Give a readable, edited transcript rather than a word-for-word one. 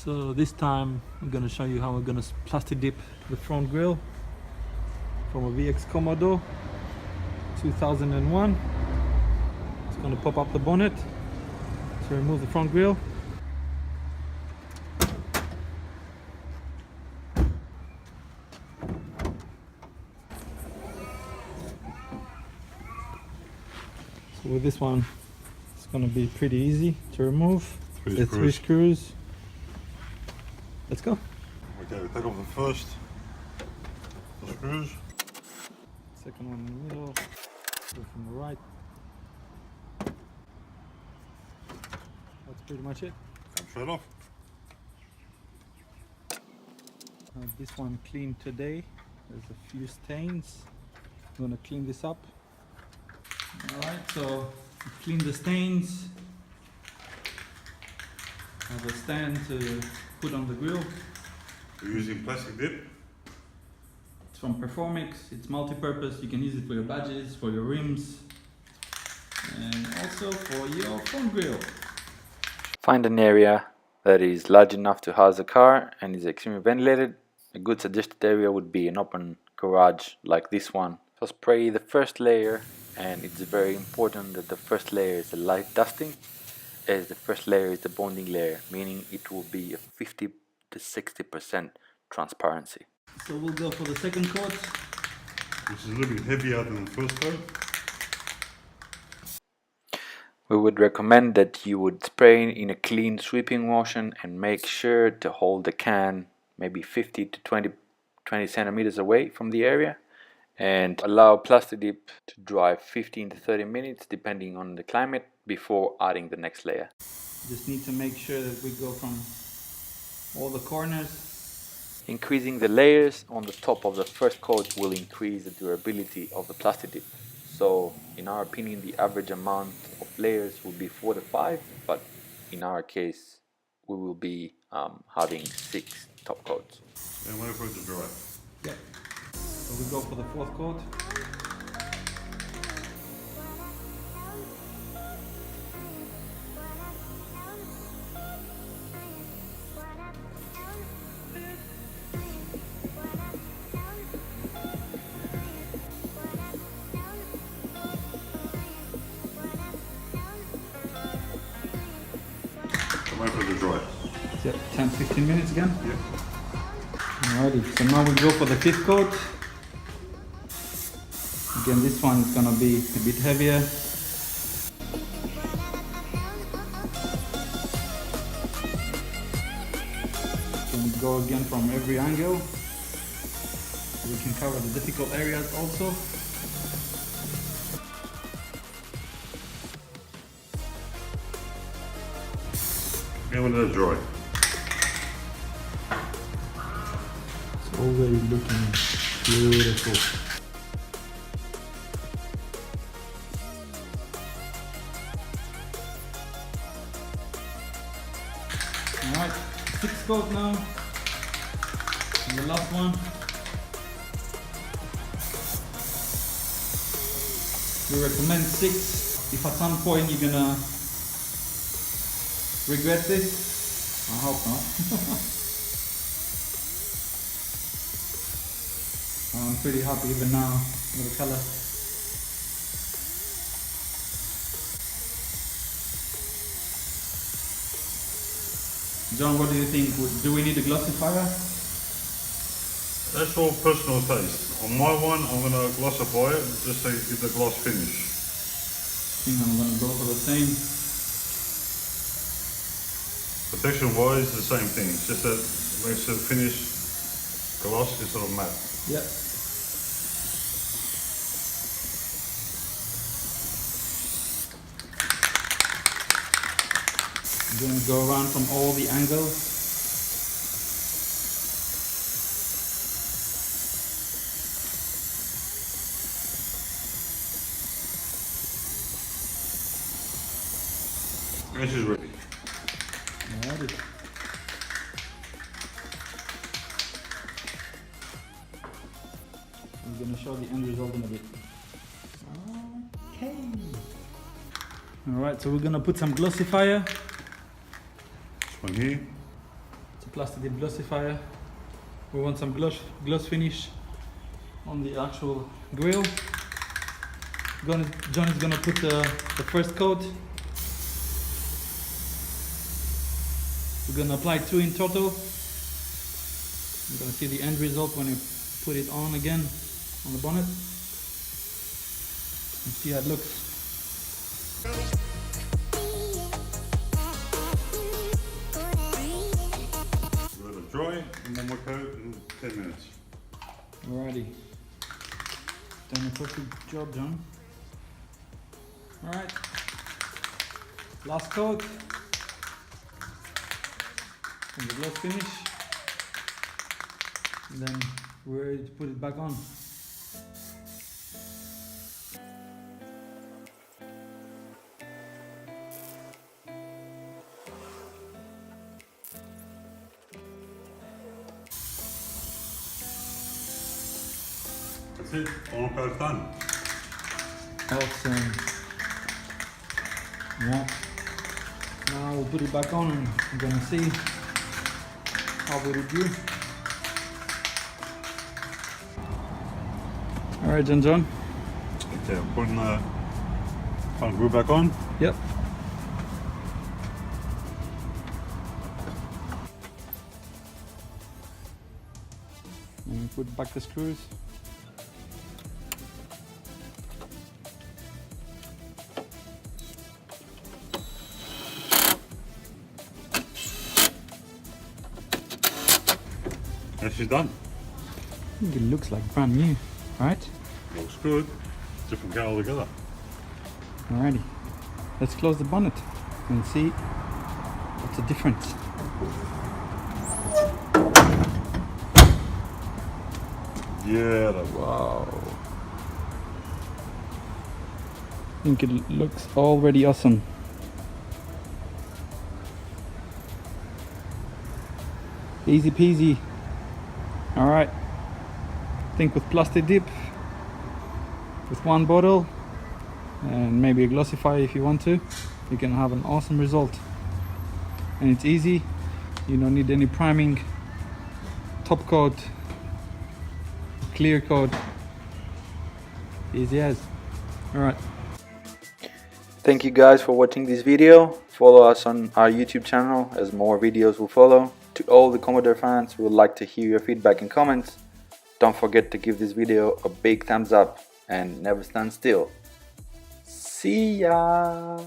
So this time I'm going to show you how we're going to plasti dip the front grille from a VX Commodore 2001. It's going to pop up the bonnet to remove the front grille. So with this one it's going to be pretty easy to remove. There's three screws. Let's go. Okay, we take off the first screws. Second one in the middle. Go from the right. That's pretty much it. Come straight off. This one cleaned today. There's a few stains. I'm gonna clean this up. Alright, so clean the stains. Have a stand to put on the grill. We're using Plasti Dip. It's from Performix. It's multi-purpose. You can use it for your badges, for your rims, and also for your front grille. Find an area that is large enough to house the car and is extremely ventilated. A good suggested area would be an open garage like this one. So spray the first layer, and it's very important that the first layer is a light dusting, as the first layer is the bonding layer, meaning it will be a 50 to 60% transparency. So we'll go for the second coat. This is a little bit heavier than the first coat. We would recommend that you would spray in a clean sweeping motion and make sure to hold the can maybe 50 to 20 centimeters away from the area, and allow Plasti Dip to dry 15 to 30 minutes depending on the climate before adding the next layer. Just need to make sure that we go from all the corners. Increasing the layers on the top of the first coat will increase the durability of the Plasti Dip. So in our opinion, the average amount of layers will be 4 to 5, but in our case we will be having 6 top coats. And wait for it to dry. Yeah. So we go for the fourth coat. Wait for it to dry. Yep, 10-15 minutes again. Yep. Alrighty, so now we go for the fifth coat. Again, this one is gonna be a bit heavier. Can go again from every angle. We can cover the difficult areas also. And let it dry. It's already looking beautiful. Alright, sixth coat now. And the last one. We recommend 6. If at some point you're gonna regret this, I hope not. I'm pretty happy even now with the color. John, what do you think? Do we need a glossifier? That's all personal taste. On my one, I'm going to glossify it just to get the gloss finish. I think I'm going to go for the same. Protection wise, the same thing. It's just that it makes the finish gloss instead of matte. Yeah. I'm going to go around from all the angles. This is ready. Alrighty. I'm going to show the end result in a bit. Okay. Alright, so we're going to put some glossifier. This one here. It's a Plasti Dip glossifier. We want some gloss finish on the actual grill. John is gonna put the first coat. We're gonna apply 2 in total. You're gonna see the end result when you put it on again on the bonnet and see how it looks. Let it dry and one more coat in 10 minutes. Alrighty. Done a perfect job, John. Alright. Last coat. And the gloss finish. And then we're ready to put it back on. That's it, all coat's done. Awesome. Yeah. Now we'll put it back on and we're gonna see how we do. Alright, John. Okay, I'm putting the front grill back on. Yep. And we put back the screws. And she's done. I think it looks like brand new, right? Looks good. Different colour altogether. Alrighty. Let's close the bonnet and see what's the difference. Yeah, that Wow. I think it looks already awesome. Easy peasy. Alright. I think with Plasti Dip, with 1 bottle and maybe a glossifier if you want to, you can have an awesome result. And it's easy. You don't need any priming, top coat, clear coat. Easy as. Alright. Thank you guys for watching this video. Follow us on our YouTube channel as more videos will follow. To all the Commodore fans, we would like to hear your feedback and comments. Don't forget to give this video a big thumbs up and never stand still. See ya!